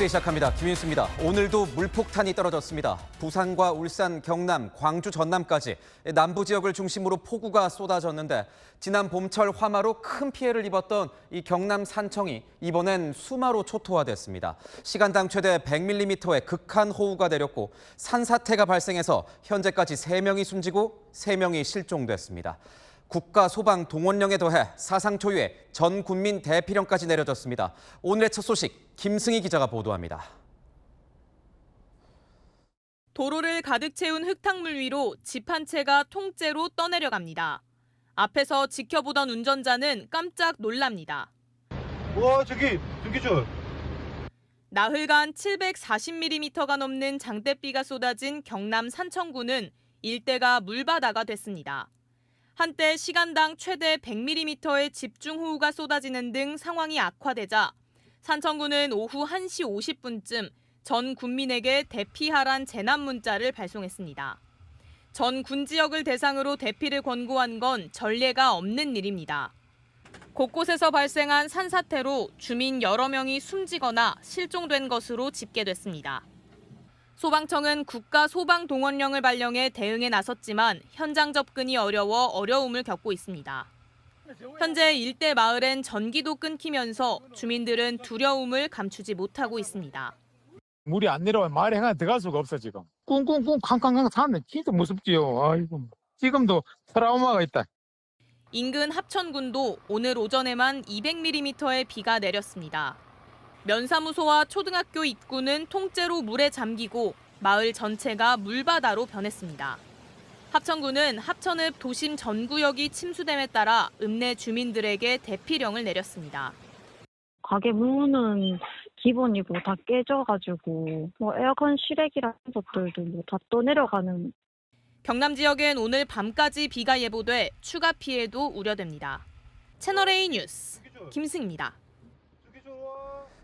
뉴스 시작합니다. 김윤수입니다. 오늘도 물폭탄이 떨어졌습니다. 부산과 울산, 경남, 광주, 전남까지 남부 지역을 중심으로 폭우가 쏟아졌는데 지난 봄철 화마로 큰 피해를 입었던 이 경남 산청이 이번엔 수마로 초토화됐습니다. 시간당 최대 100mm의 극한 호우가 내렸고 산사태가 발생해서 현재까지 3명이 숨지고 3명이 실종됐습니다. 국가소방동원령에 더해 사상 초유의 전 군민 대피령까지 내려졌습니다. 오늘의 첫 소식 김승희 기자가 보도합니다. 도로를 가득 채운 흙탕물 위로 집 한 채가 통째로 떠내려갑니다. 앞에서 지켜보던 운전자는 깜짝 놀랍니다. 와, 저기 저. 나흘간 740mm가 넘는 장대비가 쏟아진 경남 산청구는 일대가 물바다가 됐습니다. 한때 시간당 최대 100mm의 집중호우가 쏟아지는 등 상황이 악화되자 산청구는 오후 1시 50분쯤 전 군민에게 대피하란 재난 문자를 발송했습니다. 전 군 지역을 대상으로 대피를 권고한 건 전례가 없는 일입니다. 곳곳에서 발생한 산사태로 주민 여러 명이 숨지거나 실종된 것으로 집계됐습니다. 소방청은 국가소방동원령을 발령해 대응에 나섰지만 현장 접근이 어려워 어려움을 겪고 있습니다. 현재 일대 마을엔 전기도 끊기면서 주민들은 두려움을 감추지 못하고 있습니다. 물이 안 내려와서 마을에 하나 들어갈 수가 없어 지금. 꿍꿍꿍 쾅쾅쾅 사는데 진짜 무섭지요. 아이고 지금도 트라우마가 있다. 인근 합천군도 오늘 오전에만 200mm의 비가 내렸습니다. 면사무소와 초등학교 입구는 통째로 물에 잠기고 마을 전체가 물바다로 변했습니다. 합천군은 합천읍 도심 전 구역이 침수됨에 따라 읍내 주민들에게 대피령을 내렸습니다. 가게 문은 기본이고 다 깨져가지고 에어컨 실외기라는 것들도 다 떠내려가는. 경남 지역엔 오늘 밤까지 비가 예보돼 추가 피해도 우려됩니다. 채널A 뉴스 김승입니다.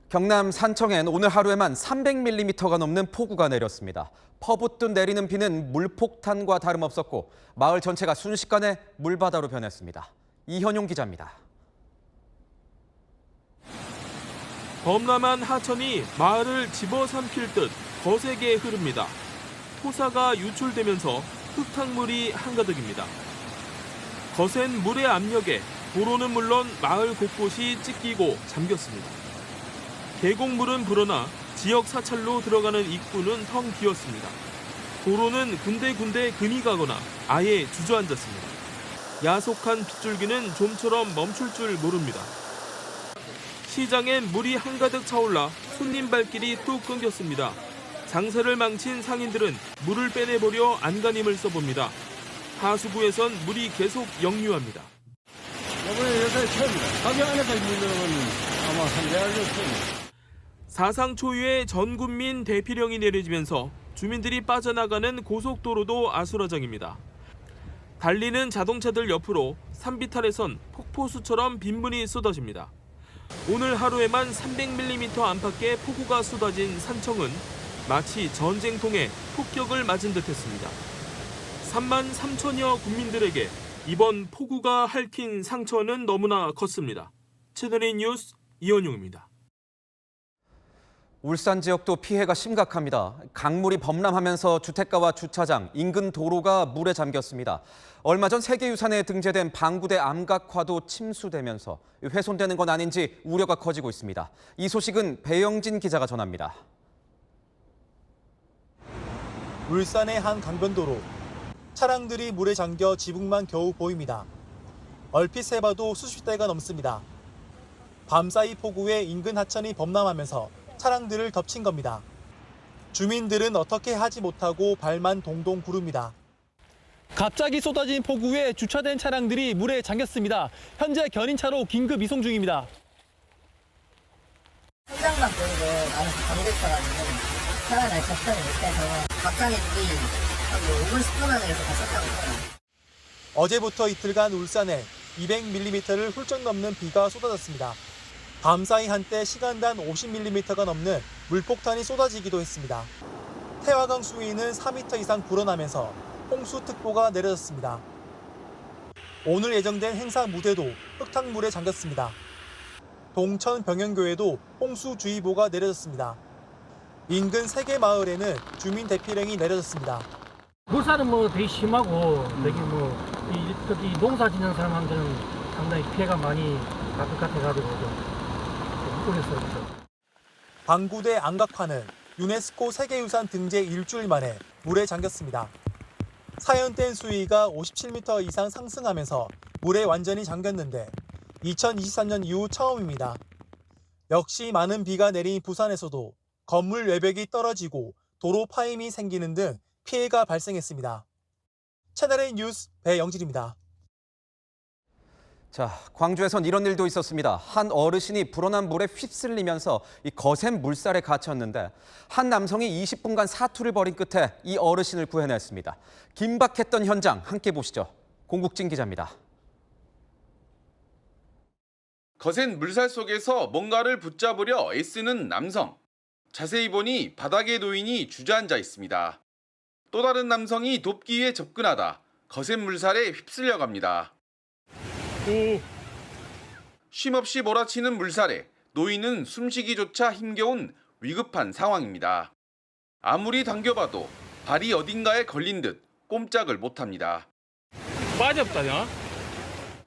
경남 산청엔 오늘 하루에만 300mm가 넘는 폭우가 내렸습니다. 퍼붓듯 내리는 비는 물폭탄과 다름없었고 마을 전체가 순식간에 물바다로 변했습니다. 이현용 기자입니다. 범람한 하천이 마을을 집어삼킬 듯 거세게 흐릅니다. 토사가 유출되면서 흙탕물이 한가득입니다. 거센 물의 압력에 도로는 물론 마을 곳곳이 찢기고 잠겼습니다. 계곡물은 불어나 지역 사찰로 들어가는 입구는 텅 비었습니다. 도로는 군데군데 금이 가거나 아예 주저앉았습니다. 야속한 빗줄기는 좀처럼 멈출 줄 모릅니다. 시장엔 물이 한가득 차올라 손님 발길이 뚝 끊겼습니다. 장사를 망친 상인들은 물을 빼내보려 안간힘을 써봅니다. 하수구에선 물이 계속 역류합니다. 이번에 여기가 처음이다. 가게 안에서 물은 아마 한 4달 처음이다. 사상 초유의 전 군민 대피령이 내려지면서 주민들이 빠져나가는 고속도로도 아수라장입니다. 달리는 자동차들 옆으로 산비탈에선 폭포수처럼 빗물이 쏟아집니다. 오늘 하루에만 300mm 안팎의 폭우가 쏟아진 산청은 마치 전쟁통에 폭격을 맞은 듯했습니다. 3만 3천여 국민들에게 이번 폭우가 핥힌 상처는 너무나 컸습니다. 채널A 뉴스 이현용입니다. 울산 지역도 피해가 심각합니다. 강물이 범람하면서 주택가와 주차장, 인근 도로가 물에 잠겼습니다. 얼마 전 세계유산에 등재된 방구대 암각화도 침수되면서 훼손되는 건 아닌지 우려가 커지고 있습니다. 이 소식은 배영진 기자가 전합니다. 울산의 한 강변도로. 차량들이 물에 잠겨 지붕만 겨우 보입니다. 얼핏 세봐도 수십 대가 넘습니다. 밤사이 폭우에 인근 하천이 범람하면서 차량들을 덮친 겁니다. 주민들은 어떻게 하지 못하고 발만 동동 구릅니다. 갑자기 쏟아진 폭우에 주차된 차량들이 물에 잠겼습니다. 현재 견인차로 긴급 이송 중입니다. 현장만 보이고 나는 방됐어가지고 차량을 접근을 못해서 갑자기 물이 5분 10분 안에 계속 갔었다고 해요. 어제부터 이틀간 울산에 200mm를 훌쩍 넘는 비가 쏟아졌습니다. 밤사이 한때 시간당 50mm가 넘는 물폭탄이 쏟아지기도 했습니다. 태화강 수위는 4m 이상 불어나면서 홍수특보가 내려졌습니다. 오늘 예정된 행사 무대도 흙탕물에 잠겼습니다. 동천 병영교에도 홍수주의보가 내려졌습니다. 인근 3개 마을에는 주민 대피령이 내려졌습니다. 물살은 되게 심하고 되게 특히 농사 짓는 사람한테는 상당히 피해가 많이 갈 것 같아가지고 좀 우려스럽죠. 방구대 안각화는 유네스코 세계유산 등재 일주일 만에 물에 잠겼습니다. 사연된 수위가 57m 이상 상승하면서 물에 완전히 잠겼는데 2023년 이후 처음입니다. 역시 많은 비가 내린 부산에서도 건물 외벽이 떨어지고 도로 파임이 생기는 등 피해가 발생했습니다. 채널A 뉴스 배영진입니다. 자, 광주에선 이런 일도 있었습니다. 한 어르신이 불어난 물에 휩쓸리면서 이 거센 물살에 갇혔는데 한 남성이 20분간 사투를 벌인 끝에 이 어르신을 구해냈습니다. 긴박했던 현장 함께 보시죠. 공국진 기자입니다. 거센 물살 속에서 뭔가를 붙잡으려 애쓰는 남성. 자세히 보니 바닥에 노인이 주저앉아 있습니다. 또 다른 남성이 돕기 위해 접근하다 거센 물살에 휩쓸려 갑니다. 쉼없이 몰아치는 물살에 노인은 숨쉬기조차 힘겨운 위급한 상황입니다. 아무리 당겨봐도 발이 어딘가에 걸린 듯 꼼짝을 못합니다. 빠졌다냐?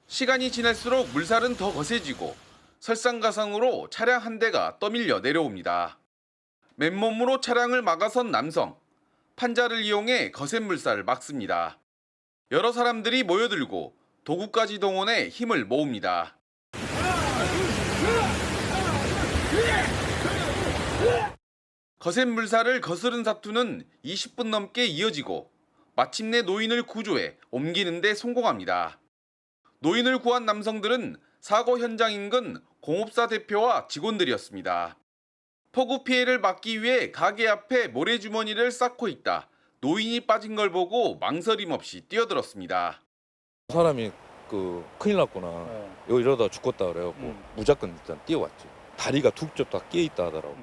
시간이 지날수록 물살은 더 거세지고 설상가상으로 차량 한 대가 떠밀려 내려옵니다. 맨몸으로 차량을 막아선 남성. 판자를 이용해 거센 물살을 막습니다. 여러 사람들이 모여들고 도구까지 동원해 힘을 모읍니다. 거센 물살을 거스른 사투는 20분 넘게 이어지고 마침내 노인을 구조해 옮기는 데 성공합니다. 노인을 구한 남성들은 사고 현장 인근 공업사 대표와 직원들이었습니다. 폭우 피해를 막기 위해 가게 앞에 모래주머니를 쌓고 있다 노인이 빠진 걸 보고 망설임 없이 뛰어들었습니다. 사람이 큰일 났구나. 이러다 죽겠다 그래갖고 무조건 일단 뛰어왔지. 다리가 툭 다 깨있다 하더라고.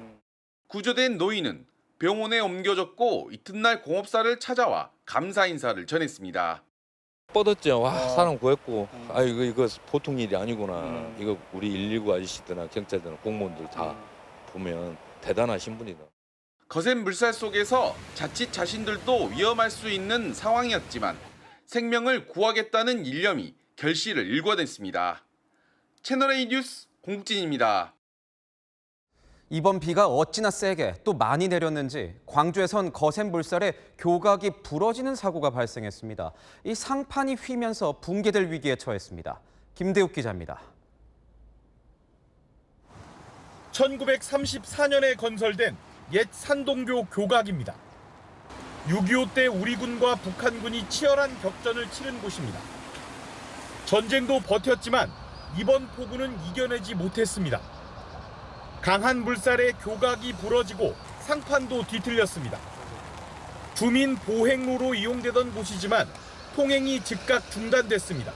구조된 노인은 병원에 옮겨졌고 이튿날 공업사를 찾아와 감사 인사를 전했습니다. 뻗었죠. 와, 사람 구했고. 아, 이거 보통 일이 아니구나. 이거 우리 119 아저씨들이나 경찰들이나 공무원들 다 보면 대단하신 분이다. 거센 물살 속에서 자칫 자신들도 위험할 수 있는 상황이었지만 생명을 구하겠다는 일념이 결실을 일궈냈습니다. 채널A 뉴스 공국진입니다. 이번 비가 어찌나 세게 또 많이 내렸는지 광주에선 거센 물살에 교각이 부러지는 사고가 발생했습니다. 이 상판이 휘면서 붕괴될 위기에 처했습니다. 김대욱 기자입니다. 1934년에 건설된 옛 산동교 교각입니다. 6.25 때 우리 군과 북한군이 치열한 격전을 치른 곳입니다. 전쟁도 버텼지만 이번 폭우는 이겨내지 못했습니다. 강한 물살에 교각이 부러지고 상판도 뒤틀렸습니다. 주민 보행로로 이용되던 곳이지만 통행이 즉각 중단됐습니다.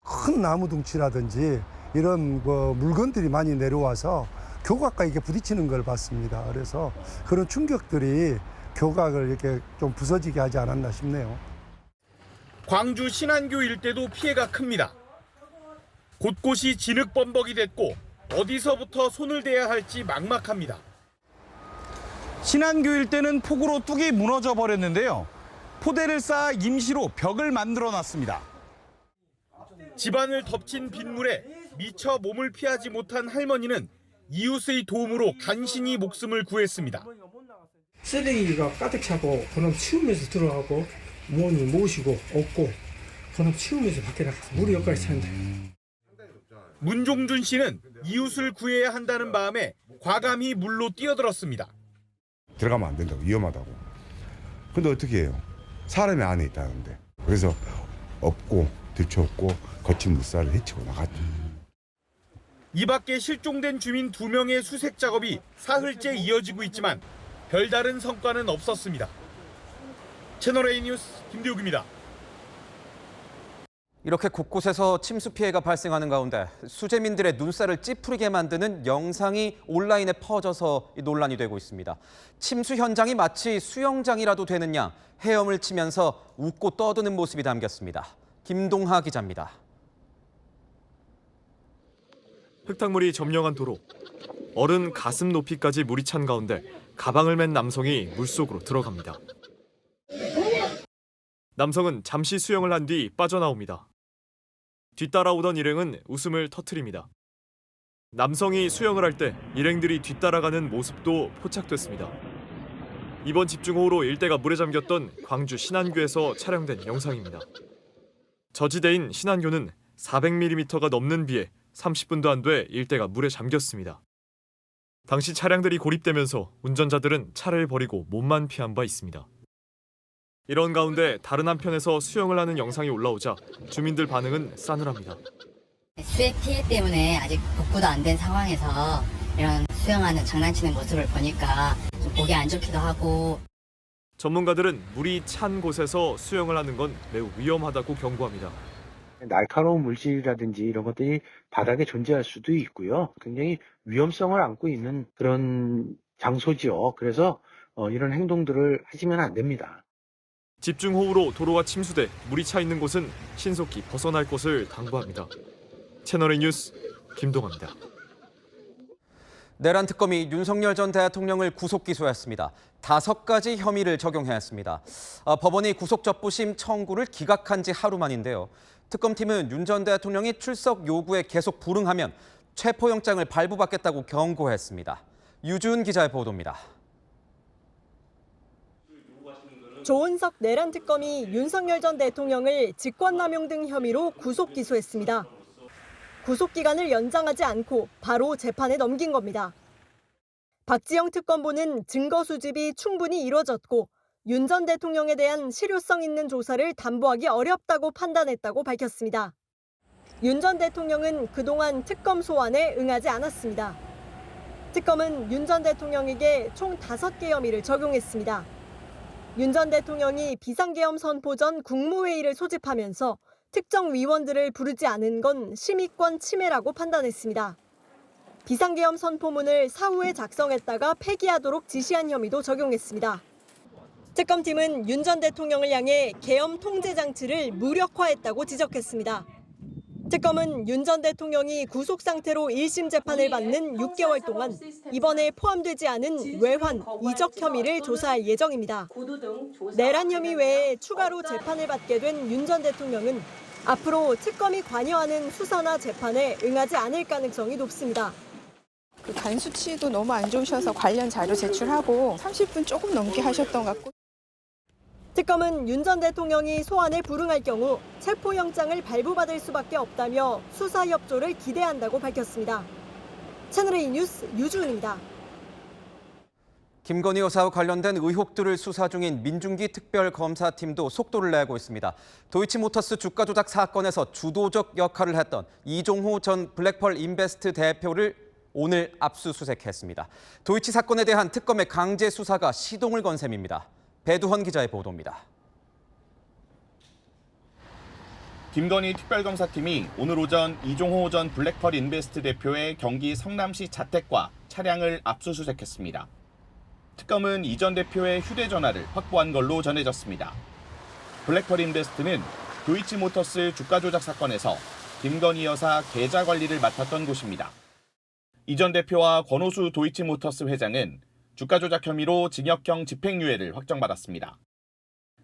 큰 나무 둥치라든지 이런 물건들이 많이 내려와서 교각과 이게 부딪히는 걸 봤습니다. 그래서 그런 충격들이 교각을 이렇게 좀 부서지게 하지 않았나 싶네요. 광주 신안교 일대도 피해가 큽니다. 곳곳이 진흙범벅이 됐고 어디서부터 손을 대야 할지 막막합니다. 신안교 일대는 폭우로 뚝이 무너져 버렸는데요. 포대를 쌓아 임시로 벽을 만들어 놨습니다. 집안을 덮친 빗물에 미처 몸을 피하지 못한 할머니는 이웃의 도움으로 간신히 목숨을 구했습니다. 쓰레기가 가득 차고 그놈 치우면서 들어가고 부모님 모시고 업고 그놈 치우면서 밖에 나가서 물이 여기까지 차는데. 문종준 씨는 이웃을 구해야 한다는 마음에 과감히 물로 뛰어들었습니다. 들어가면 안 된다고, 위험하다고. 근데 어떻게 해요? 사람이 안에 있다는데. 그래서 업고 들쳐업고 거친 물살을 헤치고 나갔죠. 이 밖에 실종된 주민 2명의 수색 작업이 사흘째 이어지고 있지만 별다른 성과는 없었습니다. 채널A 뉴스 김대욱입니다. 이렇게 곳곳에서 침수 피해가 발생하는 가운데 수재민들의 눈살을 찌푸리게 만드는 영상이 온라인에 퍼져서 논란이 되고 있습니다. 침수 현장이 마치 수영장이라도 되는 양 헤엄을 치면서 웃고 떠드는 모습이 담겼습니다. 김동하 기자입니다. 흙탕물이 점령한 도로. 어른 가슴 높이까지 물이 찬 가운데 가방을 맨 남성이 물속으로 들어갑니다. 남성은 잠시 수영을 한 뒤 빠져나옵니다. 뒤따라오던 일행은 웃음을 터뜨립니다. 남성이 수영을 할 때 일행들이 뒤따라가는 모습도 포착됐습니다. 이번 집중호우로 일대가 물에 잠겼던 광주 신안교에서 촬영된 영상입니다. 저지대인 신안교는 400mm가 넘는 비에 30분도 안 돼 일대가 물에 잠겼습니다. 당시 차량들이 고립되면서 운전자들은 차를 버리고 몸만 피한 바 있습니다. 이런 가운데 다른 한편에서 수영을 하는 영상이 올라오자 주민들 반응은 싸늘합니다. 수해 피해 때문에 아직 복구도 안 된 상황에서 이런 수영하는 장난치는 모습을 보니까 좀 보기 안 좋기도 하고. 전문가들은 물이 찬 곳에서 수영을 하는 건 매우 위험하다고 경고합니다. 날카로운 물질이라든지 이런 것들이 바닥에 존재할 수도 있고요. 굉장히 위험성을 안고 있는 그런 장소죠. 그래서 이런 행동들을 하시면 안 됩니다. 집중호우로 도로가 침수돼 물이 차 있는 곳은 신속히 벗어날 것을 당부합니다. 채널A 뉴스 김동아입니다. 내란 특검이 윤석열 전 대통령을 구속 기소했습니다. 5가지 혐의를 적용했습니다. 법원이 구속 접부심 청구를 기각한 지 하루 만인데요. 특검팀은 윤 전 대통령이 출석 요구에 계속 불응하면 체포영장을 발부받겠다고 경고했습니다. 유준 기자의 보도입니다. 조은석 내란 특검이 윤석열 전 대통령을 직권남용 등 혐의로 구속 기소했습니다. 구속 기간을 연장하지 않고 바로 재판에 넘긴 겁니다. 박지영 특검보는 증거 수집이 충분히 이뤄졌고 윤 전 대통령에 대한 실효성 있는 조사를 담보하기 어렵다고 판단했다고 밝혔습니다. 윤 전 대통령은 그동안 특검 소환에 응하지 않았습니다. 특검은 윤 전 대통령에게 총 5개 혐의를 적용했습니다. 윤 전 대통령이 비상계엄 선포 전 국무회의를 소집하면서 특정 위원들을 부르지 않은 건 심의권 침해라고 판단했습니다. 비상계엄 선포문을 사후에 작성했다가 폐기하도록 지시한 혐의도 적용했습니다. 특검팀은 윤 전 대통령을 향해 계엄 통제 장치를 무력화했다고 지적했습니다. 특검은 윤 전 대통령이 구속 상태로 1심 재판을 받는 6개월 동안 이번에 포함되지 않은 외환, 이적 혐의를 조사할 예정입니다. 내란 혐의 외에 추가로 재판을 받게 된 윤 전 대통령은 앞으로 특검이 관여하는 수사나 재판에 응하지 않을 가능성이 높습니다. 간 수치도 너무 안 좋으셔서 관련 자료 제출하고 30분 조금 넘게 하셨던 것 같고. 특검은 윤 전 대통령이 소환에 불응할 경우 체포영장을 발부받을 수밖에 없다며 수사 협조를 기대한다고 밝혔습니다. 채널A 뉴스 유주은입니다. 김건희 여사와 관련된 의혹들을 수사 중인 민중기 특별검사팀도 속도를 내고 있습니다. 도이치모터스 주가 조작 사건에서 주도적 역할을 했던 이종호 전 블랙펄 인베스트 대표를 오늘 압수수색했습니다. 도이치 사건에 대한 특검의 강제 수사가 시동을 건 셈입니다. 배두헌 기자의 보도입니다. 김건희 특별검사팀이 오늘 오전 이종호 전 블랙펄 인베스트 대표의 경기 성남시 자택과 차량을 압수수색했습니다. 특검은 이 전 대표의 휴대전화를 확보한 걸로 전해졌습니다. 블랙펄 인베스트는 도이치모터스 주가 조작 사건에서 김건희 여사 계좌 관리를 맡았던 곳입니다. 이 전 대표와 권오수 도이치모터스 회장은 주가 조작 혐의로 징역형 집행유예를 확정받았습니다.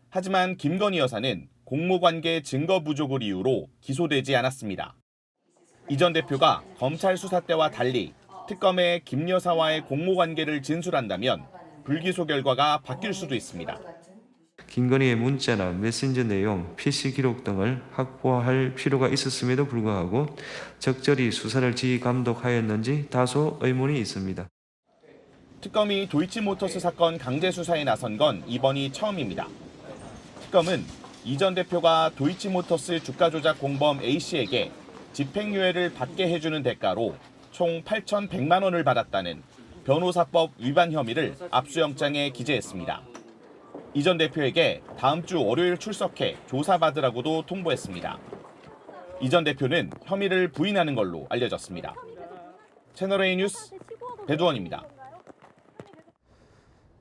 하지만 김건희 여사는 공모관계 증거 부족을 이유로 기소되지 않았습니다. 이 전 대표가 검찰 수사 때와 달리 특검에 김 여사와의 공모관계를 진술한다면 불기소 결과가 바뀔 수도 있습니다. 김건희의 문자나 메신저 내용, PC 기록 등을 확보할 필요가 있었음에도 불구하고 적절히 수사를 지휘 감독하였는지 다소 의문이 있습니다. 특검이 도이치모터스 사건 강제 수사에 나선 건 이번이 처음입니다. 특검은 이 전 대표가 도이치모터스 주가 조작 공범 A씨에게 집행유예를 받게 해주는 대가로 총 8,100만 원을 받았다는 변호사법 위반 혐의를 압수영장에 기재했습니다. 이 전 대표에게 다음 주 월요일 출석해 조사받으라고도 통보했습니다. 이 전 대표는 혐의를 부인하는 걸로 알려졌습니다. 채널A 뉴스 배두헌입니다.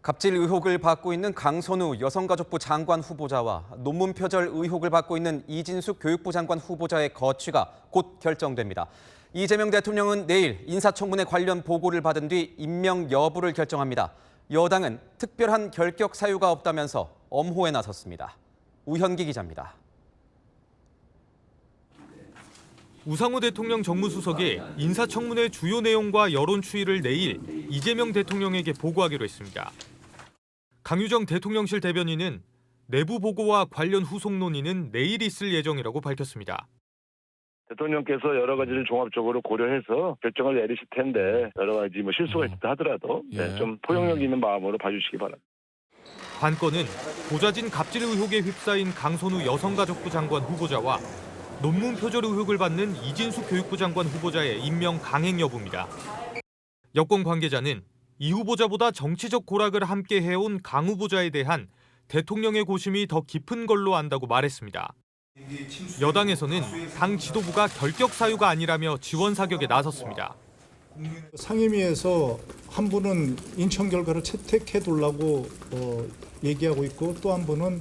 갑질 의혹을 받고 있는 강선우 여성가족부 장관 후보자와 논문 표절 의혹을 받고 있는 이진숙 교육부 장관 후보자의 거취가 곧 결정됩니다. 이재명 대통령은 내일 인사청문회 관련 보고를 받은 뒤 임명 여부를 결정합니다. 여당은 특별한 결격 사유가 없다면서 엄호에 나섰습니다. 우현기 기자입니다. 우상호 대통령 정무수석이 인사청문회 주요 내용과 여론 추이를 내일 이재명 대통령에게 보고하기로 했습니다. 강유정 대통령실 대변인은 내부 보고와 관련 후속 논의는 내일 있을 예정이라고 밝혔습니다. 대통령께서 여러 가지를 종합적으로 고려해서 결정을 내리실 텐데 여러 가지 실수가 있다 하더라도 좀 포용력 있는 마음으로 봐주시기 바랍니다. 관건은 보좌진 갑질 의혹에 휩싸인 강선우 여성가족부 장관 후보자와 논문 표절 의혹을 받는 이진숙 교육부 장관 후보자의 임명 강행 여부입니다. 여권 관계자는 이 후보자보다 정치적 고락을 함께 해온 강 후보자에 대한 대통령의 고심이 더 깊은 걸로 안다고 말했습니다. 여당에서는 당 지도부가 결격 사유가 아니라며 지원 사격에 나섰습니다. 상임위에서 한 분은 인천 결과를 채택해두려고 얘기하고 있고 또 한 분은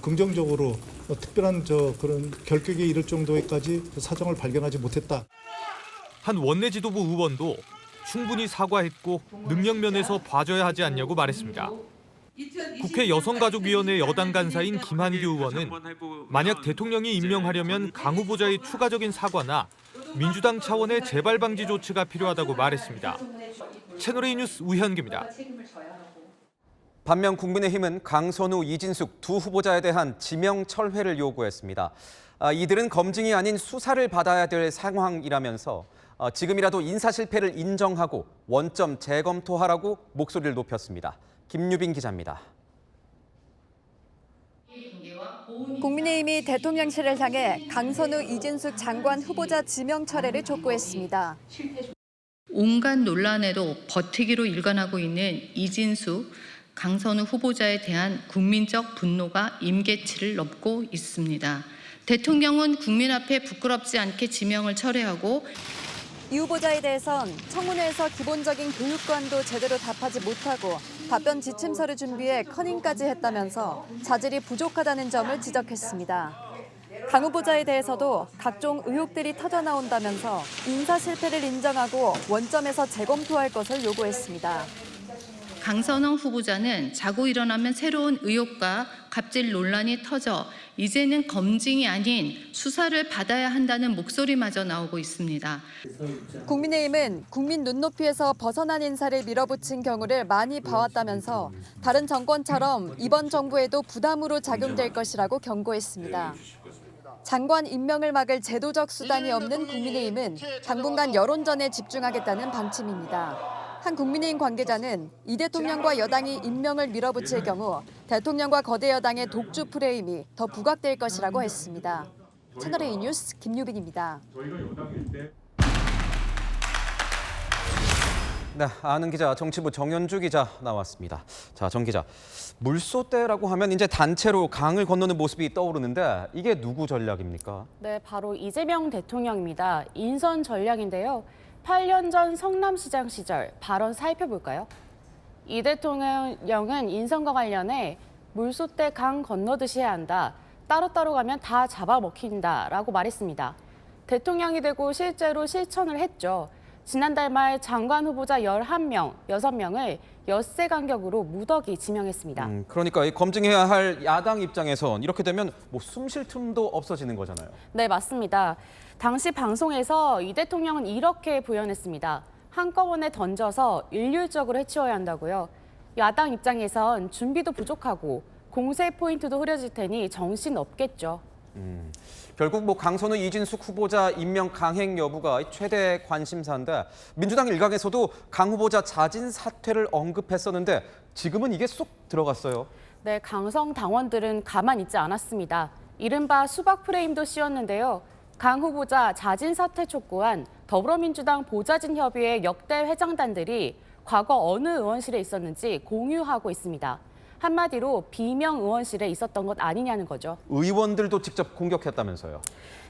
긍정적으로 특별한 그런 결격에 이를 정도에까지 사정을 발견하지 못했다. 한 원내 지도부 의원도 충분히 사과했고 능력 면에서 봐줘야 하지 않냐고 말했습니다. 국회 여성가족위원회 여당 간사인 김한규 의원은 만약 대통령이 임명하려면 강 후보자의 추가적인 사과나 민주당 차원의 재발 방지 조치가 필요하다고 말했습니다. 채널A 뉴스 우현기입니다. 반면 국민의힘은 강선우, 이진숙 두 후보자에 대한 지명 철회를 요구했습니다. 이들은 검증이 아닌 수사를 받아야 될 상황이라면서 지금이라도 인사 실패를 인정하고 원점 재검토하라고 목소리를 높였습니다. 김유빈 기자입니다. 국민의힘이 대통령실을 향해 강선우, 이진숙 장관 후보자 지명 철회를 촉구했습니다. 온갖 논란에도 버티기로 일관하고 있는 이진숙, 강선우 후보자에 대한 국민적 분노가 임계치를 넘고 있습니다. 대통령은 국민 앞에 부끄럽지 않게 지명을 철회하고 이 후보자에 대해선 청문회에서 기본적인 교육관도 제대로 답하지 못하고 답변 지침서를 준비해 커닝까지 했다면서 자질이 부족하다는 점을 지적했습니다. 강 후보자에 대해서도 각종 의혹들이 터져나온다면서 인사 실패를 인정하고 원점에서 재검토할 것을 요구했습니다. 강선우 후보자는 자고 일어나면 새로운 의혹과 갑질 논란이 터져 이제는 검증이 아닌 수사를 받아야 한다는 목소리마저 나오고 있습니다. 국민의힘은 국민 눈높이에서 벗어난 인사를 밀어붙인 경우를 많이 봐왔다면서 다른 정권처럼 이번 정부에도 부담으로 작용될 것이라고 경고했습니다. 장관 임명을 막을 제도적 수단이 없는 국민의힘은 당분간 여론전에 집중하겠다는 방침입니다. 한 국민의힘 관계자는 이 대통령과 여당이 임명을 밀어붙일 경우 대통령과 거대 여당의 독주 프레임이 더 부각될 것이라고 했습니다. 채널A 뉴스 김유빈입니다. 네, 아는 기자, 정치부 정연주 기자 나왔습니다. 자, 정 기자, 물소대라고 하면 이제 단체로 강을 건너는 모습이 떠오르는데 이게 누구 전략입니까? 네, 바로 이재명 대통령입니다. 인선 전략인데요. 8년 전 성남시장 시절 발언 살펴볼까요? 이 대통령은 인선과 관련해 물소대 강 건너듯이 해야 한다. 따로따로 가면 다 잡아먹힌다라고 말했습니다. 대통령이 되고 실제로 실천을 했죠. 지난달 말 장관 후보자 11명, 6명을 엿새 간격으로 무더기 지명했습니다. 그러니까 이 검증해야 할 야당 입장에선 이렇게 되면 뭐 숨 쉴 틈도 없어지는 거잖아요. 네, 맞습니다. 당시 방송에서 이 대통령은 이렇게 부연했습니다. 한꺼번에 던져서 일률적으로 해치워야 한다고요. 야당 입장에선 준비도 부족하고 공세 포인트도 흐려질 테니 정신 없겠죠. 결국 뭐 강선우, 이진숙 후보자 임명 강행 여부가 최대 관심사인데 민주당 일각에서도 강 후보자 자진 사퇴를 언급했었는데 지금은 이게 쏙 들어갔어요. 네, 강성 당원들은 가만 있지 않았습니다. 이른바 수박 프레임도 씌웠는데요. 강 후보자 자진 사퇴 촉구한 더불어민주당 보좌진 협의회 역대 회장단들이 과거 어느 의원실에 있었는지 공유하고 있습니다. 한마디로 비명 의원실에 있었던 것 아니냐는 거죠. 의원들도 직접 공격했다면서요.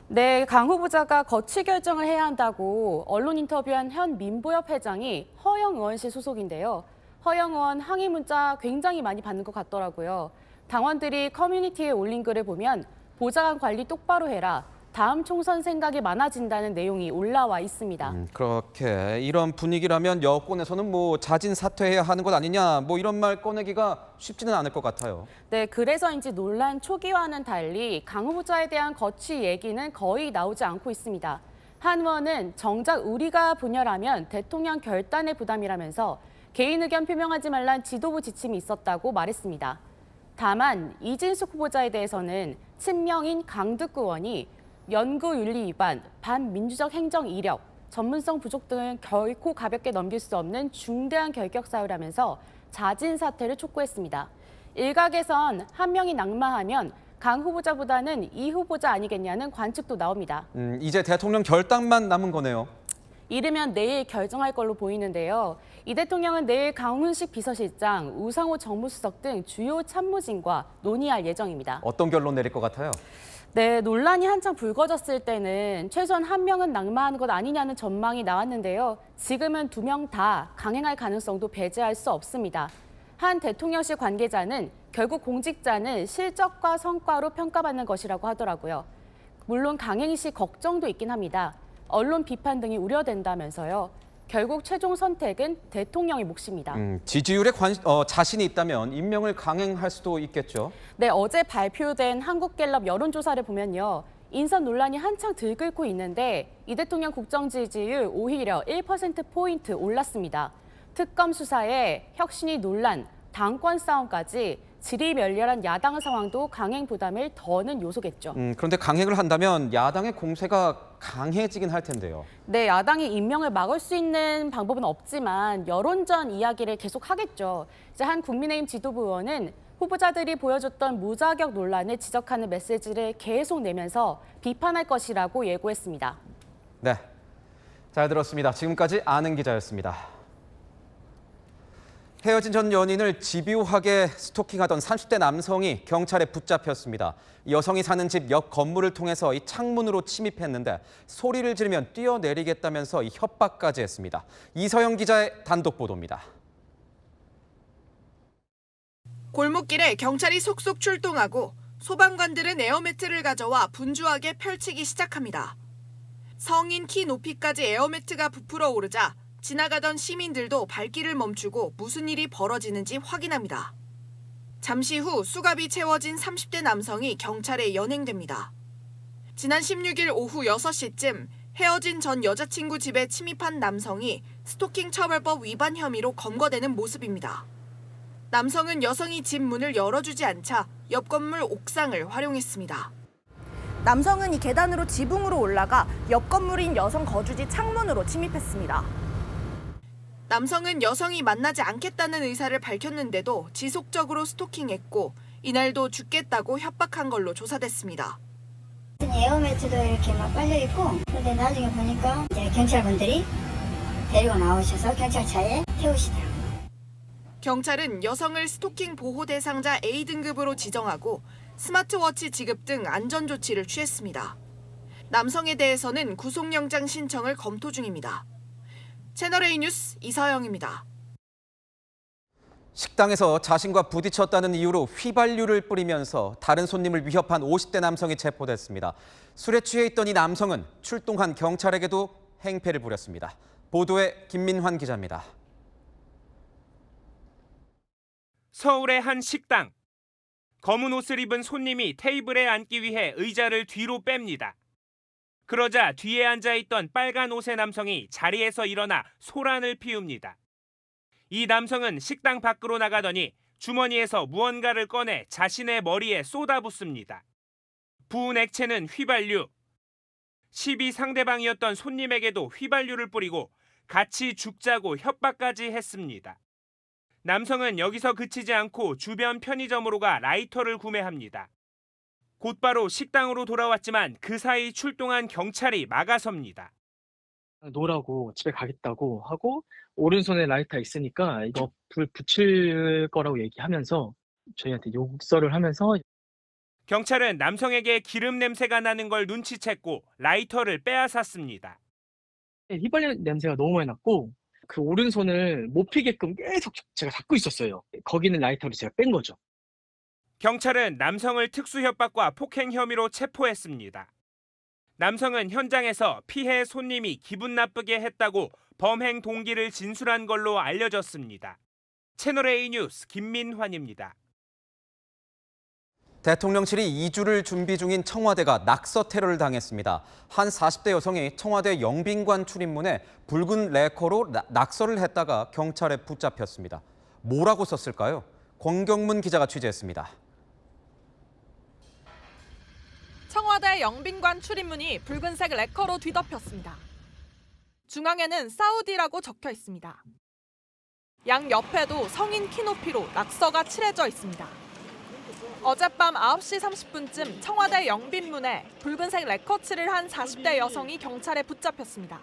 네, 강 후보자가 거취 결정을 해야 한다고 언론 인터뷰한 현 민보협 회장이 허영 의원실 소속인데요. 허영 의원 항의 문자 굉장히 많이 받는 것 같더라고요. 당원들이 커뮤니티에 올린 글을 보면 보좌관 관리 똑바로 해라. 다음 총선 생각이 많아진다는 내용이 올라와 있습니다. 그렇게 이런 분위기라면 여권에서는 뭐 자진 사퇴해야 하는 것 아니냐 뭐 이런 말 꺼내기가 쉽지는 않을 것 같아요. 네, 그래서인지 논란 초기와는 달리 강 후보자에 대한 거취 얘기는 거의 나오지 않고 있습니다. 한 의원은 정작 우리가 분열하면 대통령 결단의 부담이라면서 개인 의견 표명하지 말란 지도부 지침이 있었다고 말했습니다. 다만 이진숙 후보자에 대해서는 친명인 강득구 의원이 연구윤리 위반, 반민주적 행정 이력, 전문성 부족 등은 결코 가볍게 넘길 수 없는 중대한 결격 사유라면서 자진 사퇴를 촉구했습니다. 일각에선 한 명이 낙마하면 강 후보자보다는 이 후보자 아니겠냐는 관측도 나옵니다. 이제 대통령 결단만 남은 거네요. 이르면 내일 결정할 걸로 보이는데요. 이 대통령은 내일 강훈식 비서실장, 우상호 정무수석 등 주요 참모진과 논의할 예정입니다. 어떤 결론 내릴 것 같아요? 네, 논란이 한창 불거졌을 때는 최소한 한 명은 낙마하는 것 아니냐는 전망이 나왔는데요. 지금은 2명 다 강행할 가능성도 배제할 수 없습니다. 한 대통령실 관계자는 결국 공직자는 실적과 성과로 평가받는 것이라고 하더라고요. 물론 강행 시 걱정도 있긴 합니다. 언론 비판 등이 우려된다면서요. 결국 최종 선택은 대통령의 몫입니다. 지지율에 자신이 있다면 임명을 강행할 수도 있겠죠. 네, 어제 발표된 한국갤럽 여론조사를 보면요. 인선 논란이 한창 들끓고 있는데 이 대통령 국정 지지율 오히려 1%포인트 올랐습니다. 특검 수사에 혁신위 논란, 당권 싸움까지 질이 멸렬한 야당 상황도 강행 부담을 더는 요소겠죠. 그런데 강행을 한다면 야당의 공세가 강해지긴 할 텐데요. 네, 야당이 임명을 막을 수 있는 방법은 없지만 여론전 이야기를 계속 하겠죠. 이제 한 국민의힘 지도부 의원은 후보자들이 보여줬던 무자격 논란을 지적하는 메시지를 계속 내면서 비판할 것이라고 예고했습니다. 네, 잘 들었습니다. 지금까지 아는 기자였습니다. 헤어진 전 연인을 집요하게 스토킹하던 30대 남성이 경찰에 붙잡혔습니다. 여성이 사는 집 옆 건물을 통해서 이 창문으로 침입했는데 소리를 지르면 뛰어내리겠다면서 이 협박까지 했습니다. 이서영 기자의 단독 보도입니다. 골목길에 경찰이 속속 출동하고 소방관들은 에어매트를 가져와 분주하게 펼치기 시작합니다. 성인 키 높이까지 에어매트가 부풀어 오르자 지나가던 시민들도 발길을 멈추고 무슨 일이 벌어지는지 확인합니다. 잠시 후 수갑이 채워진 30대 남성이 경찰에 연행됩니다. 지난 16일 오후 6시쯤 헤어진 전 여자친구 집에 침입한 남성이 스토킹 처벌법 위반 혐의로 검거되는 모습입니다. 남성은 여성이 집 문을 열어주지 않자 옆 건물 옥상을 활용했습니다. 남성은 이 계단으로 지붕으로 올라가 옆 건물인 여성 거주지 창문으로 침입했습니다. 남성은 여성이 만나지 않겠다는 의사를 밝혔는데도 지속적으로 스토킹했고 이날도 죽겠다고 협박한 걸로 조사됐습니다. 에어매트도 이렇게 막 빨려있고 그런데 나중에 보니까 이제 경찰분들이 데리고 나오셔서 경찰차에 태우시더라고요. 경찰은 여성을 스토킹 보호 대상자 A등급으로 지정하고 스마트워치 지급 등 안전조치를 취했습니다. 남성에 대해서는 구속영장 신청을 검토 중입니다. 채널A 뉴스 이서영입니다. 식당에서 자신과 부딪혔다는 이유로 휘발유를 뿌리면서 다른 손님을 위협한 50대 남성이 체포됐습니다. 술에 취해 있던 이 남성은 출동한 경찰에게도 행패를 부렸습니다. 보도에 김민환 기자입니다. 서울의 한 식당. 검은 옷을 입은 손님이 테이블에 앉기 위해 의자를 뒤로 뺍니다. 그러자 뒤에 앉아있던 빨간 옷의 남성이 자리에서 일어나 소란을 피웁니다. 이 남성은 식당 밖으로 나가더니 주머니에서 무언가를 꺼내 자신의 머리에 쏟아붓습니다. 부은 액체는 휘발유. 시비 상대방이었던 손님에게도 휘발유를 뿌리고 같이 죽자고 협박까지 했습니다. 남성은 여기서 그치지 않고 주변 편의점으로 가 라이터를 구매합니다. 곧바로 식당으로 돌아왔지만 그 사이 출동한 경찰이 막아섭니다. 노라고 집에 가겠다고 하고 오른손에 라이터 있으니까 이거 불 붙일 거라고 얘기하면서 저희한테 욕설을 하면서 경찰은 남성에게 기름 냄새가 나는 걸 눈치챘고 라이터를 빼앗았습니다. 휘발유 냄새가 너무 많이 났고 그 오른손을 못 피게끔 계속 제가 잡고 있었어요. 거기는 라이터를 제가 뺀 거죠. 경찰은 남성을 특수 협박과 폭행 혐의로 체포했습니다. 남성은 현장에서 피해 손님이 기분 나쁘게 했다고 범행 동기를 진술한 걸로 알려졌습니다. 채널A 뉴스 김민환입니다. 대통령실이 2주를 준비 중인 청와대가 낙서 테러를 당했습니다. 한 40대 여성이 청와대 영빈관 출입문에 붉은 레커로 낙서를 했다가 경찰에 붙잡혔습니다. 뭐라고 썼을까요? 권경문 기자가 취재했습니다. 청와대 영빈관 출입문이 붉은색 레커로 뒤덮였습니다. 중앙에는 사우디라고 적혀 있습니다. 양 옆에도 성인 키높이로 낙서가 칠해져 있습니다. 어젯밤 9시 30분쯤 청와대 영빈문에 붉은색 레커칠을 한 40대 여성이 경찰에 붙잡혔습니다.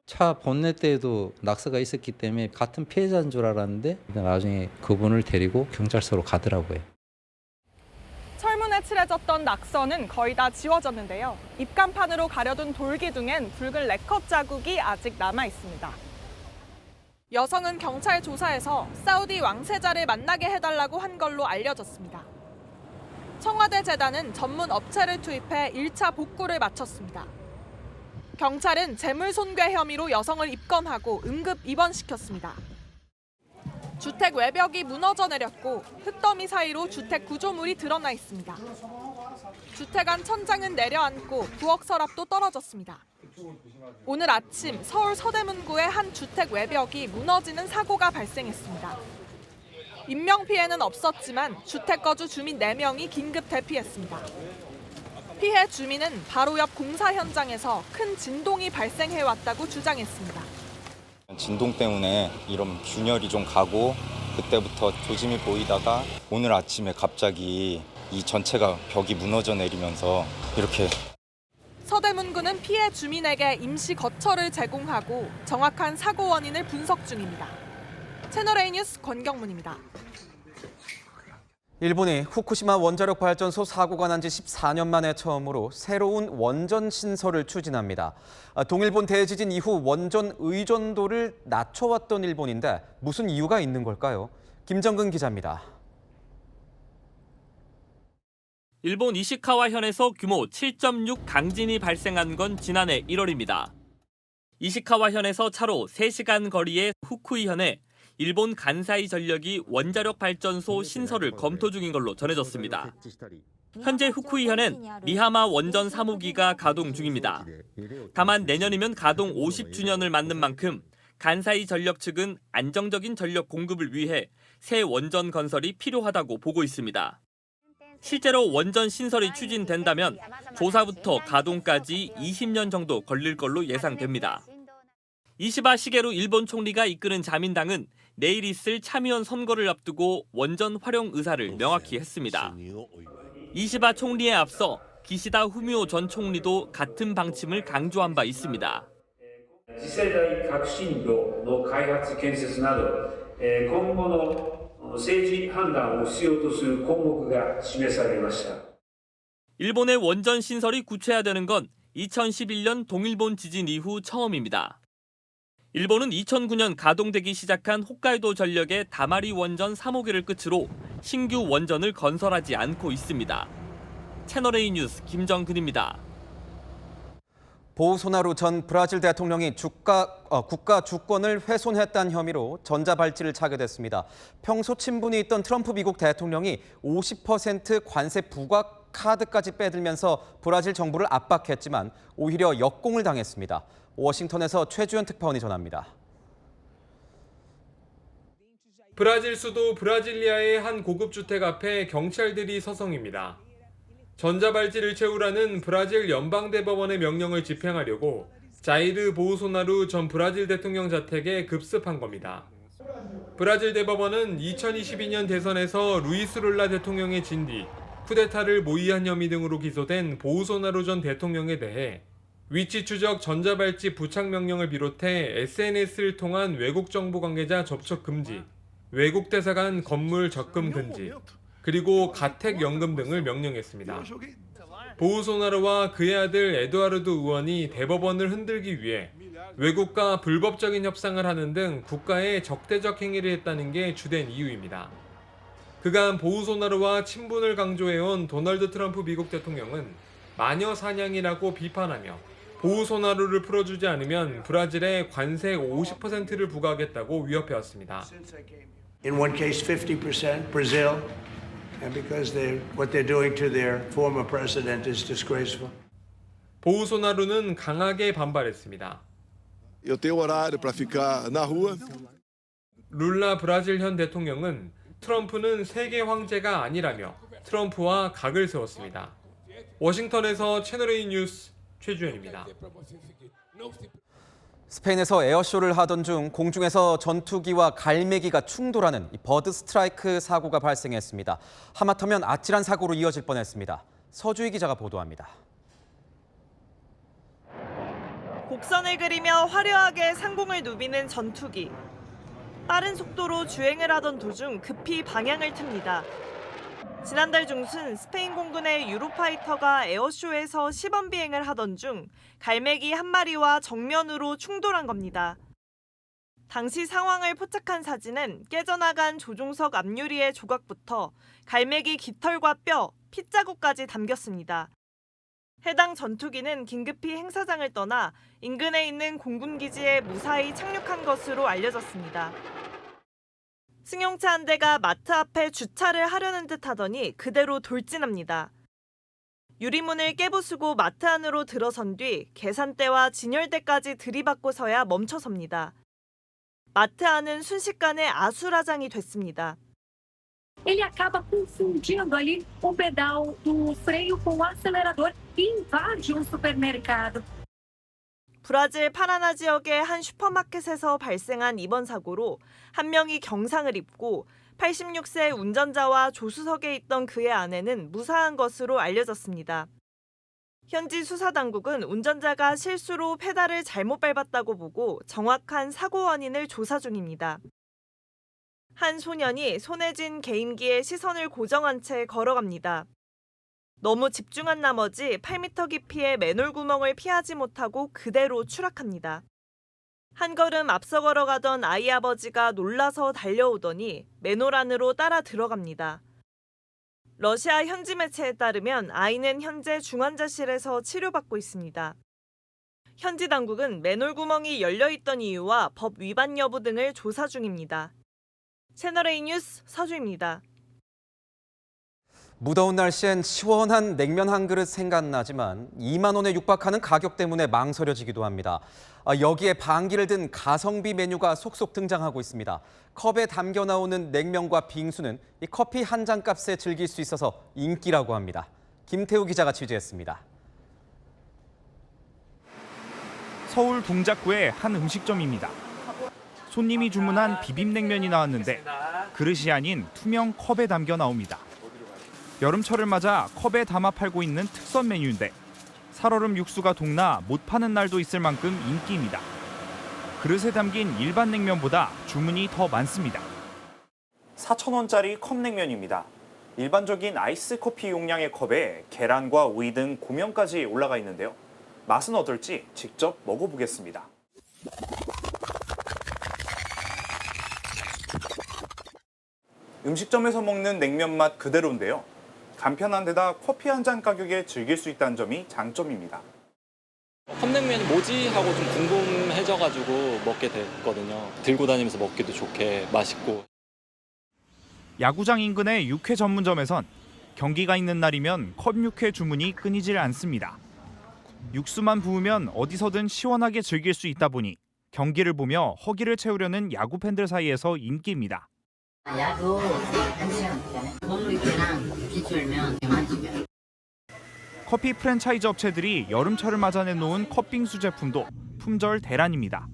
차 본넷대에도 낙서가 있었기 때문에 같은 피해자인 줄 알았는데 나중에 그분을 데리고 경찰서로 가더라고요. 철문에 칠해졌던 낙서는 거의 다 지워졌는데요. 입간판으로 가려둔 돌기둥엔 붉은 레커 자국이 아직 남아 있습니다. 여성은 경찰 조사에서 사우디 왕세자를 만나게 해달라고 한 걸로 알려졌습니다. 청와대 재단은 전문 업체를 투입해 1차 복구를 마쳤습니다. 경찰은 재물손괴 혐의로 여성을 입건하고 응급 입원시켰습니다. 주택 외벽이 무너져 내렸고 흙더미 사이로 주택 구조물이 드러나 있습니다. 주택 안 천장은 내려앉고 부엌 서랍도 떨어졌습니다. 오늘 아침 서울 서대문구의 한 주택 외벽이 무너지는 사고가 발생했습니다. 인명피해는 없었지만 주택 거주 주민 4명이 긴급 대피했습니다. 피해 주민은 바로 옆 공사 현장에서 큰 진동이 발생해왔다고 주장했습니다. 진동 때문에 이런 균열이 좀 가고 그때부터 조짐이 보이다가 오늘 아침에 갑자기 이 전체가 벽이 무너져 내리면서 이렇게. 서대문구는 피해 주민에게 임시 거처를 제공하고 정확한 사고 원인을 분석 중입니다. 채널A 뉴스 권경문입니다. 일본이 후쿠시마 원자력 발전소 사고가 난 지 14년 만에 처음으로 새로운 원전 신설을 추진합니다. 동일본 대지진 이후 원전 의존도를 낮춰왔던 일본인데 무슨 이유가 있는 걸까요? 김정근 기자입니다. 일본 이시카와현에서 규모 7.6 강진이 발생한 건 지난해 1월입니다. 이시카와현에서 차로 3시간 거리의 후쿠이현에 일본 간사이 전력이 원자력 발전소 신설을 검토 중인 걸로 전해졌습니다. 현재 후쿠이현엔 리하마 원전 3호기가 가동 중입니다. 다만 내년이면 가동 50주년을 맞는 만큼 간사이 전력 측은 안정적인 전력 공급을 위해 새 원전 건설이 필요하다고 보고 있습니다. 실제로 원전 신설이 추진된다면 조사부터 가동까지 20년 정도 걸릴 걸로 예상됩니다. 이시바 시게루 일본 총리가 이끄는 자민당은 내일 있을 참의원 선거를 앞두고 원전 활용 의사를 명확히 했습니다. 이시바 총리에 앞서 기시다 후미오 전 총리도 같은 방침을 강조한 바 있습니다.次世代革新炉の開発建設など今後の政治判断を必要とする項目が示されました。 일본의 원전 신설이 구체화되는 건 2011년 동일본 지진 이후 처음입니다. 일본은 2009년 가동되기 시작한 홋카이도 전력의 다마리 원전 3호기를 끝으로 신규 원전을 건설하지 않고 있습니다. 채널A 뉴스 김정근입니다. 보우소나루 전 브라질 대통령이 국가 주권을 훼손했다는 혐의로 전자발찌를 차게 됐습니다. 평소 친분이 있던 트럼프 미국 대통령이 50% 관세 부과 카드까지 빼들면서 브라질 정부를 압박했지만 오히려 역공을 당했습니다. 워싱턴에서 최주현 특파원이 전합니다. 브라질 수도 브라질리아의 한 고급 주택 앞에 경찰들이 서성입니다. 전자발찌를 채우라는 브라질 연방대법원의 명령을 집행하려고 자이르 보우소나루 전 브라질 대통령 자택에 급습한 겁니다. 브라질 대법원은 2022년 대선에서 루이스 룰라 대통령의 진 뒤 쿠데타를 모의한 혐의 등으로 기소된 보우소나루 전 대통령에 대해 위치 추적 전자발찌 부착 명령을 비롯해 SNS를 통한 외국 정보 관계자 접촉 금지, 외국 대사관 건물 접근 금지, 그리고 가택연금 등을 명령했습니다. 보우소나루와 그의 아들 에두아르도 의원이 대법원을 흔들기 위해 외국과 불법적인 협상을 하는 등 국가에 적대적 행위를 했다는 게 주된 이유입니다. 그간 보우소나루와 친분을 강조해온 도널드 트럼프 미국 대통령은 마녀 사냥이라고 비판하며 보호소나루를 풀어주지 않으면 브라질에 관세 50%를 부과하겠다고 위협해왔습니다. In one case, 50% Brazil, and because what they're doing to their former president is disgraceful. 보호소나루는 강하게 반발했습니다. Eu tenho horário para ficar na rua. 룰라 브라질 현 대통령은 트럼프는 세계 황제가 아니라며 트럼프와 각을 세웠습니다. 워싱턴에서 채널A 뉴스 최주현입니다. 스페인에서 에어쇼를 하던 중 공중에서 전투기와 갈매기가 충돌하는 버드 스트라이크 사고가 발생했습니다. 하마터면 아찔한 사고로 이어질 뻔했습니다. 서주희 기자가 보도합니다. 곡선을 그리며 화려하게 상공을 누비는 전투기. 빠른 속도로 주행을 하던 도중 급히 방향을 틉니다. 지난달 중순 스페인 공군의 유로파이터가 에어쇼에서 시범 비행을 하던 중 갈매기 한 마리와 정면으로 충돌한 겁니다. 당시 상황을 포착한 사진은 깨져나간 조종석 앞유리의 조각부터 갈매기 깃털과 뼈, 핏자국까지 담겼습니다. 해당 전투기는 긴급히 행사장을 떠나 인근에 있는 공군기지에 무사히 착륙한 것으로 알려졌습니다. 승용차 한 대가 마트 앞에 주차를 하려는 듯 하더니 그대로 돌진합니다. 유리문을 깨부수고 마트 안으로 들어선 뒤 계산대와 진열대까지 들이받고서야 멈춰섭니다. 마트 안은 순식간에 아수라장이 됐습니다. Ele acaba confundindo ali o pedal do freio com o acelerador e invade um supermercado. 브라질 파라나 지역의 한 슈퍼마켓에서 발생한 이번 사고로 한 명이 경상을 입고 86세 운전자와 조수석에 있던 그의 아내는 무사한 것으로 알려졌습니다. 현지 수사당국은 운전자가 실수로 페달을 잘못 밟았다고 보고 정확한 사고 원인을 조사 중입니다. 한 소년이 손에 쥔 개인기에 시선을 고정한 채 걸어갑니다. 너무 집중한 나머지 8m 깊이의 맨홀 구멍을 피하지 못하고 그대로 추락합니다. 한 걸음 앞서 걸어가던 아이 아버지가 놀라서 달려오더니 맨홀 안으로 따라 들어갑니다. 러시아 현지 매체에 따르면 아이는 현재 중환자실에서 치료받고 있습니다. 현지 당국은 맨홀 구멍이 열려있던 이유와 법 위반 여부 등을 조사 중입니다. 채널A 뉴스 서주입니다. 무더운 날씨엔 시원한 냉면 한 그릇 생각나지만 2만 원에 육박하는 가격 때문에 망설여지기도 합니다. 여기에 반기를 든 가성비 메뉴가 속속 등장하고 있습니다. 컵에 담겨 나오는 냉면과 빙수는 이 커피 한 잔 값에 즐길 수 있어서 인기라고 합니다. 김태우 기자가 취재했습니다. 서울 동작구의 한 음식점입니다. 손님이 주문한 비빔냉면이 나왔는데 그릇이 아닌 투명 컵에 담겨 나옵니다. 여름철을 맞아 컵에 담아 팔고 있는 특선 메뉴인데 살얼음 육수가 동나 못 파는 날도 있을 만큼 인기입니다. 그릇에 담긴 일반 냉면보다 주문이 더 많습니다. 4,000원짜리 컵냉면입니다. 일반적인 아이스 커피 용량의 컵에 계란과 오이 등 고명까지 올라가 있는데요. 맛은 어떨지 직접 먹어보겠습니다. 음식점에서 먹는 냉면 맛 그대로인데요. 간편한 데다 커피 한 잔 가격에 즐길 수 있다는 점이 장점입니다. 컵냉면이 뭐지 하고 좀 궁금해져가지고 먹게 됐거든요. 들고 다니면서 먹기도 좋게 맛있고. 야구장 인근의 육회 전문점에선 경기가 있는 날이면 컵 육회 주문이 끊이질 않습니다. 육수만 부으면 어디서든 시원하게 즐길 수 있다 보니 경기를 보며 허기를 채우려는 야구 팬들 사이에서 인기입니다. 야구 1시간 전에 컵육회랑 비추면 만지면. 커피 프랜차이즈 업체들이 여름철을 맞아 내놓은 컵빙수 제품도 품절 대란입니다.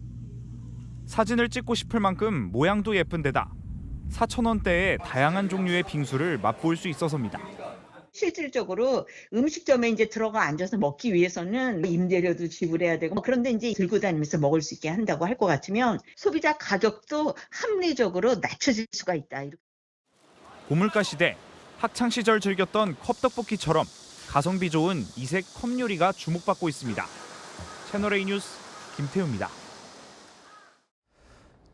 사진을 찍고 싶을 만큼 모양도 예쁜 데다 4,000원대의 다양한 종류의 빙수를 맛볼 수 있어서입니다. 실질적으로 음식점에 이제 들어가 앉아서 먹기 위해서는 임대료도 지불해야 되고 그런데 이제 들고 다니면서 먹을 수 있게 한다고 할 것 같으면 소비자 가격도 합리적으로 낮춰질 수가 있다. 고물가 시대 학창 시절 즐겼던 컵떡볶이처럼 가성비 좋은 이색 컵 요리가 주목받고 있습니다. 채널A 뉴스 김태우입니다.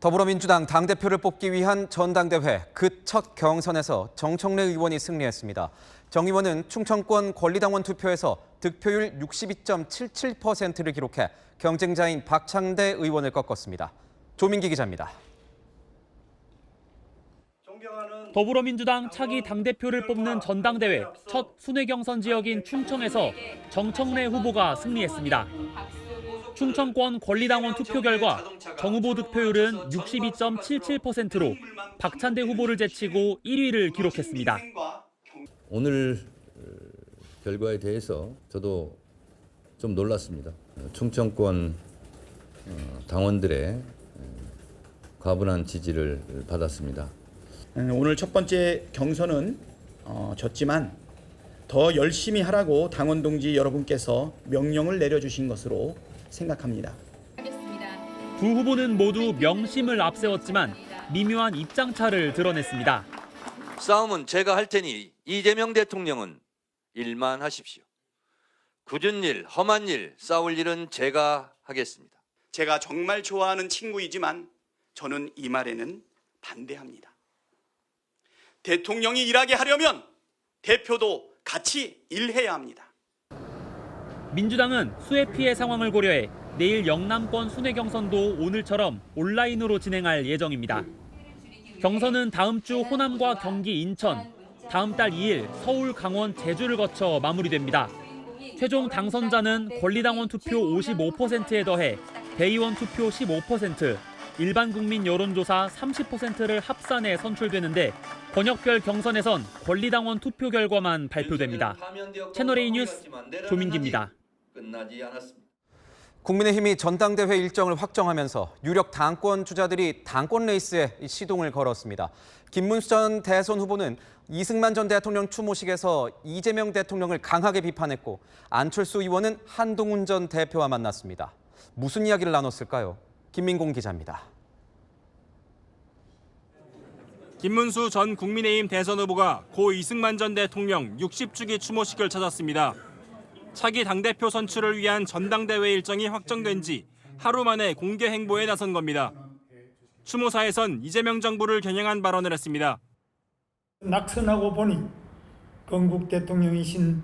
더불어민주당 당대표를 뽑기 위한 전당대회 그 첫 경선에서 정청래 의원이 승리했습니다. 정 의원은 충청권 권리당원 투표에서 득표율 62.77%를 기록해 경쟁자인 박창대 의원을 꺾었습니다. 조민기 기자입니다. 더불어민주당 차기 당대표를 뽑는 전당대회 첫 순회 경선 지역인 충청에서 정청래 후보가 승리했습니다. 충청권 권리당원 투표 결과 정 후보 득표율은 62.77%로 박찬대 후보를 제치고 1위를 기록했습니다. 오늘 결과에 대해서 저도 좀 놀랐습니다. 충청권 당원들의 과분한 지지를 받았습니다. 오늘 첫 번째 경선은 졌지만 더 열심히 하라고 당원 동지 여러분께서 명령을 내려주신 것으로 생각합니다. 두 후보는 모두 명심을 앞세웠지만 미묘한 입장차를 드러냈습니다. 싸움은 제가 할 테니 이재명 대통령은 일만 하십시오. 굳은 일, 험한 일, 싸울 일은 제가 하겠습니다. 제가 정말 좋아하는 친구이지만 저는 이 말에는 반대합니다. 대통령이 일하게 하려면 대표도 같이 일해야 합니다. 민주당은 수해 피해 상황을 고려해 내일 영남권 순회 경선도 오늘처럼 온라인으로 진행할 예정입니다. 경선은 다음 주 호남과 경기, 인천, 다음 달 2일 서울, 강원, 제주를 거쳐 마무리됩니다. 최종 당선자는 권리당원 투표 55%에 더해 대의원 투표 15%, 일반 국민 여론조사 30%를 합산해 선출되는데 권역별 경선에선 권리당원 투표 결과만 발표됩니다. 채널A 뉴스 조민기입니다. 끝나지 않았습니다. 국민의힘이 전당대회 일정을 확정하면서 유력 당권 주자들이 당권 레이스에 시동을 걸었습니다. 김문수 전 대선 후보는 이승만 전 대통령 추모식에서 이재명 대통령을 강하게 비판했고 안철수 의원은 한동훈 전 대표와 만났습니다. 무슨 이야기를 나눴을까요? 김민공 기자입니다. 김문수 전 국민의힘 대선 후보가 고 이승만 전 대통령 60주기 추모식을 찾았습니다. 차기 당대표 선출을 위한 전당대회 일정이 확정된 지 하루 만에 공개 행보에 나선 겁니다. 추모사에선 이재명 정부를 겨냥한 발언을 했습니다. 낙선하고 보니 건국 대통령이신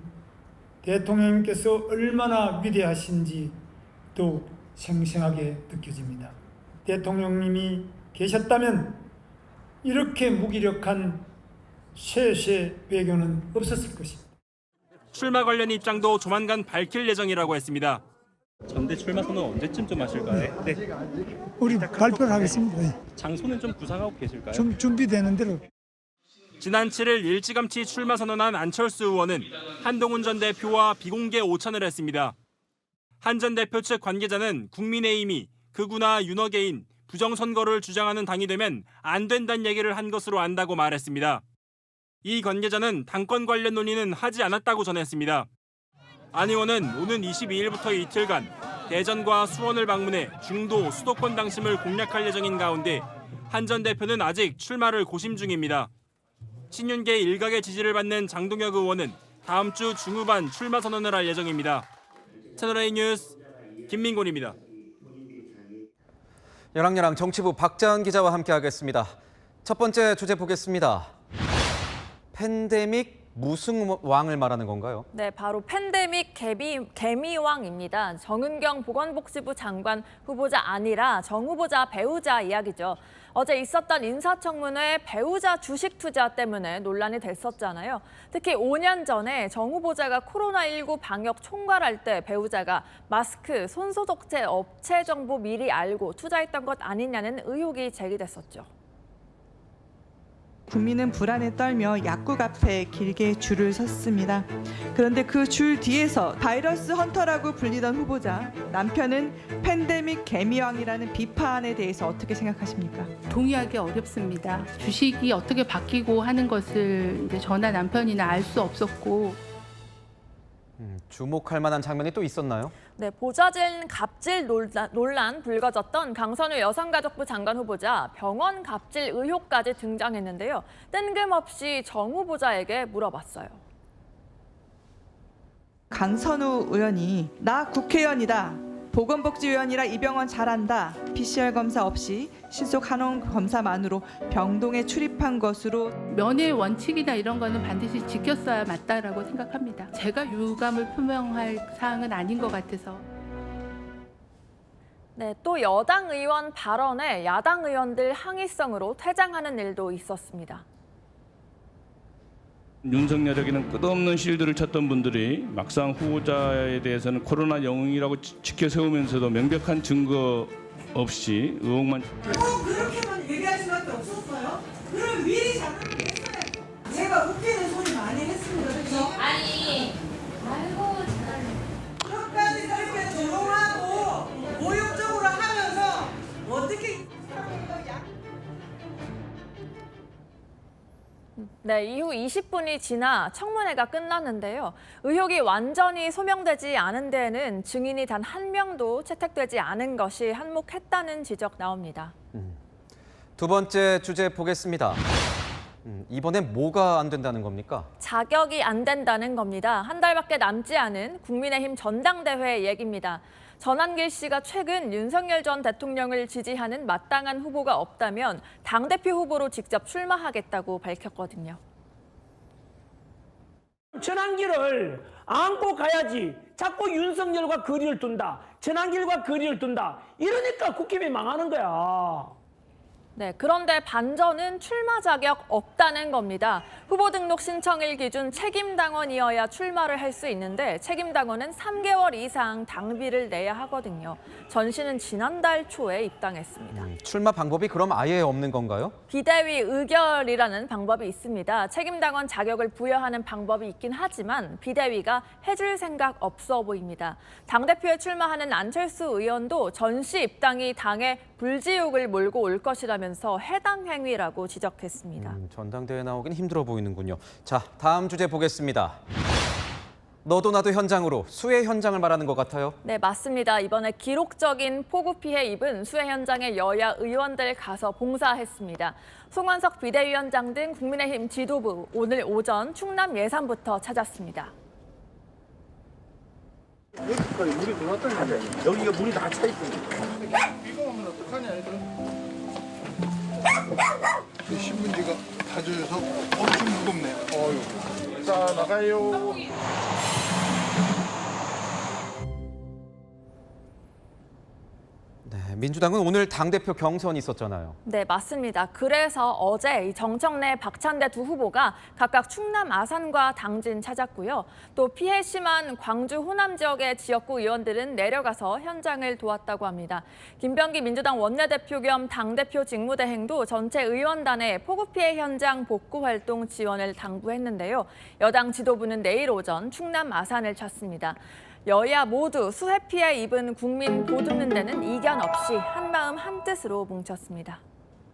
대통령님께서 얼마나 위대하신지 더욱 생생하게 느껴집니다. 대통령님이 계셨다면 이렇게 무기력한 쇠쇠 외교는 없었을 것입니다. 출마 관련 입장도 조만간 밝힐 예정이라고 했습니다. 전대 출마 선언 언제쯤 좀 하실까요? 네. 우리 발표를 하겠습니다. 장소는 좀 구상하고 계실까요? 좀 준비되는 대로. 지난 7일 일찌감치 출마 선언한 안철수 의원은 한동훈 전 대표와 비공개 오찬을 했습니다. 한 전 대표 측 관계자는 국민의힘이 극우나 윤어게인 부정선거를 주장하는 당이 되면 안 된다는 얘기를 한 것으로 안다고 말했습니다. 이 관계자는 당권 관련 논의는 하지 않았다고 전했습니다. 안 의원은 오는 22일부터 이틀간 대전과 수원을 방문해 중도 수도권 당심을 공략할 예정인 가운데 한 전 대표는 아직 출마를 고심 중입니다. 친윤계 일각의 지지를 받는 장동혁 의원은 다음 주 중후반 출마 선언을 할 예정입니다. 채널A 뉴스 김민곤입니다. 열왕열왕 정치부 박자은 기자와 함께하겠습니다. 첫 번째 주제 보겠습니다. 팬데믹 무승왕을 말하는 건가요? 네, 바로 팬데믹 개미왕입니다. 정은경 보건복지부 장관 후보자 아니라 정 후보자 배우자 이야기죠. 어제 있었던 인사청문회 배우자 주식 투자 때문에 논란이 됐었잖아요. 특히 5년 전에 정 후보자가 코로나19 방역 총괄할 때 배우자가 마스크, 손소독제 업체 정보 미리 알고 투자했던 것 아니냐는 의혹이 제기됐었죠. 국민은 불안에 떨며 약국 앞에 길게 줄을 섰습니다. 그런데 그 줄 뒤에서 바이러스 헌터라고 불리던 후보자, 남편은 팬데믹 개미왕이라는 비판에 대해서 어떻게 생각하십니까? 동의하기 어렵습니다. 주식이 어떻게 바뀌고 하는 것을 이제 저나 남편이나 알 수 없었고. 주목할 만한 장면이 또 있었나요? 네, 보좌진 갑질 논란 불거졌던 강선우 여성가족부 장관 후보자 병원 갑질 의혹까지 등장했는데요. 뜬금없이 정 후보자에게 물어봤어요. 강선우 의원이 나 국회의원이다. 보건복지위원이라 이 병원 잘한다. PCR 검사 없이 신속 한원 검사만으로 병동에 출입한 것으로 면회 원칙이나 이런 거는 반드시 지켰어야 맞다라고 생각합니다. 제가 유감을 표명할 사항은 아닌 것 같아서. 네, 또 여당 의원 발언에 야당 의원들 항의성으로 퇴장하는 일도 있었습니다. 윤석열에게는 끝없는 실드를 쳤던 분들이 막상 후보자에 대해서는 코로나 영웅이라고 지켜 세우면서도 명백한 증거 없이 의혹만. 그렇게만 얘기할 수밖에 없었어요? 그럼 미리 작업을 했어야죠. 제가 웃기는 소리 많이 했습니다. 그렇죠? 아니, 아이고 끝까지 그렇게 조롱하고 모욕적으로 하면서 어떻게 네, 이후 20분이 지나 청문회가 끝났는데요. 의혹이 완전히 소명되지 않은 데에는 증인이 단 한 명도 채택되지 않은 것이 한몫했다는 지적 나옵니다. 두 번째 주제 보겠습니다. 이번엔 뭐가 안 된다는 겁니까? 자격이 안 된다는 겁니다. 한 달밖에 남지 않은 국민의힘 전당대회 얘기입니다. 전한길 씨가 최근 윤석열 전 대통령을 지지하는 마땅한 후보가 없다면 당대표 후보로 직접 출마하겠다고 밝혔거든요. 전한길을 안고 가야지. 자꾸 윤석열과 거리를 둔다. 전한길과 거리를 둔다. 이러니까 국힘이 망하는 거야. 네, 그런데 반전은 출마 자격 없다는 겁니다. 후보 등록 신청일 기준 책임당원이어야 출마를 할 수 있는데 책임당원은 3개월 이상 당비를 내야 하거든요. 전 씨는 지난달 초에 입당했습니다. 출마 방법이 그럼 아예 없는 건가요? 비대위 의결이라는 방법이 있습니다. 책임당원 자격을 부여하는 방법이 있긴 하지만 비대위가 해줄 생각 없어 보입니다. 당대표에 출마하는 안철수 의원도 전 씨 입당이 당에 불지옥을 몰고 올 것이라면서 해당 행위라고 지적했습니다. 전당대회 나오긴 힘들어 보이는군요. 자, 다음 주제 보겠습니다. 너도 나도 현장으로 수해 현장을 말하는 것 같아요. 네, 맞습니다. 이번에 기록적인 폭우 피해 입은 수해 현장에 여야 의원들 가서 봉사했습니다. 송원석 비대위원장 등 국민의힘 지도부 오늘 오전 충남 예산부터 찾았습니다. 여기까지 물이 들어왔다는 거야. 여기가 물이 다 차 있으니까. 비가 오면 어떡하냐, 얘들아. 신문지가 다 젖어서 엄청 무겁네요. 어휴. 자, 나가요. 네, 민주당은 오늘 당대표 경선이 있었잖아요. 네, 맞습니다. 그래서 어제 정청래, 박찬대 두 후보가 각각 충남 아산과 당진 찾았고요. 또 피해 심한 광주 호남 지역의 지역구 의원들은 내려가서 현장을 도왔다고 합니다. 김병기 민주당 원내대표 겸 당대표 직무대행도 전체 의원단에 폭우 피해 현장 복구 활동 지원을 당부했는데요. 여당 지도부는 내일 오전 충남 아산을 찾습니다. 여야 모두 수해 피해 입은 국민 보듬는 데는 이견 없이 한마음 한뜻으로 뭉쳤습니다.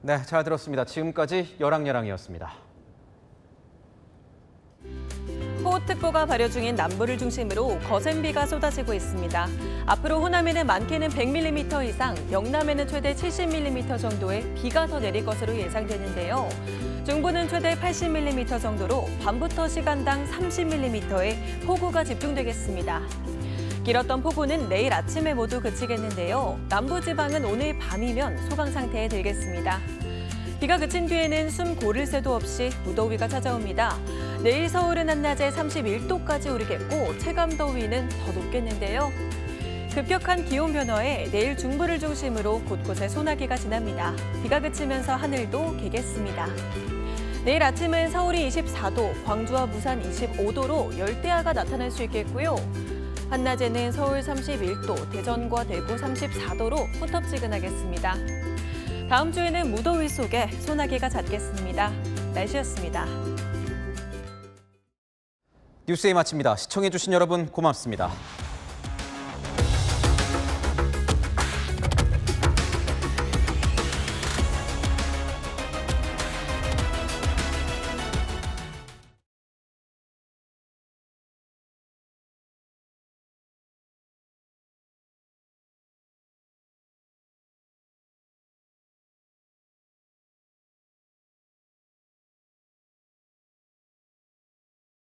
네, 잘 들었습니다. 지금까지 여랑여랑이었습니다. 호우특보가 발효 중인 남부를 중심으로 거센 비가 쏟아지고 있습니다. 앞으로 호남에는 많게는 100mm 이상, 영남에는 최대 70mm 정도의 비가 더 내릴 것으로 예상되는데요. 중부는 최대 80mm 정도로 밤부터 시간당 30mm의 폭우가 집중되겠습니다. 길었던 폭우는 내일 아침에 모두 그치겠는데요. 남부지방은 오늘 밤이면 소강 상태에 들겠습니다. 비가 그친 뒤에는 숨 고를 새도 없이 무더위가 찾아옵니다. 내일 서울은 한낮에 31도까지 오르겠고 체감더위는 더 높겠는데요. 급격한 기온 변화에 내일 중부를 중심으로 곳곳에 소나기가 지납니다. 비가 그치면서 하늘도 개겠습니다. 내일 아침은 서울이 24도, 광주와 부산 25도로 열대야가 나타날 수 있겠고요. 한낮에는 서울 31도, 대전과 대구 34도로 후텁지근하겠습니다. 다음 주에는 무더위 속에 소나기가 잦겠습니다. 날씨였습니다. 뉴스에 마칩니다. 시청해주신 여러분 고맙습니다.